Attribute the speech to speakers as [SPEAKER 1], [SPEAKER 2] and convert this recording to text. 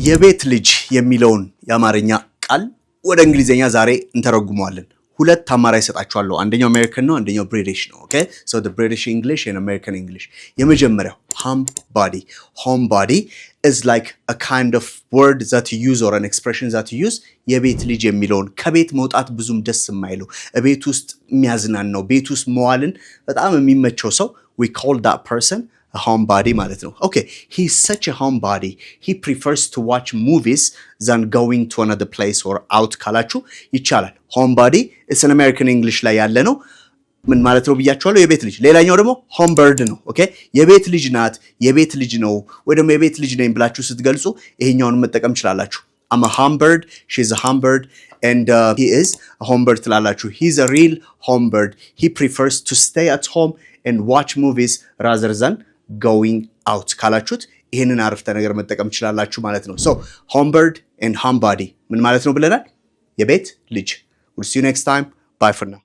[SPEAKER 1] የቤት ልጅ የሚለውን የአማርኛ ቃል ወደ እንግሊዘኛ ዛሬ እንተረጉመዋለን። ሁለት አማራጭ ሰጣችኋለሁ። አንደኛው አሜሪካን ነው፣ አንደኛው ብሪቲሽ ነው። ኦኬ ሶ the British English and American English። የመጀመሪያው homebody. Homebody is like a kind of word that you use or an expression that you use የቤት ልጅ የሚለውን ከቤት መውጣት ብዙም ደስ የማይለው ቤት ውስጥ የሚያዝናናው ቤት ውስጥ መዋልን በጣም የሚመቸው ሰው we call that person a homebody ማለት ነው። Okay, he's such a homebody. He prefers to watch movies than going to another place or out ካላችሁ ይቻላል። homebody is an American English ላይ ያለ ነው። ምን ማለት ነው ብያችኋለሁ? የቤት ልጅ። ሌላኛው ደግሞ homebird ነው። ኦኬ የቤት ልጅ ናት፣ የቤት ልጅ ነው ወይ ደግሞ የቤት ልጅ ነኝ ብላችሁ ስትገልጹ ይሄኛውን መጠቀም ትችላላችሁ። I'm a homebird, she's a homebird, and he is a homebird ትላላችሁ። He's a real homebird. He prefers to stay at home and watch movies rather than going out ካላችሁት ይሄንን አረፍተ ነገር መጠቀም ትችላላችሁ ማለት ነው። So homebird and homebody ምን ማለት ነው ብለናል? የቤት ልጅ። We'll see you next time. Bye for now.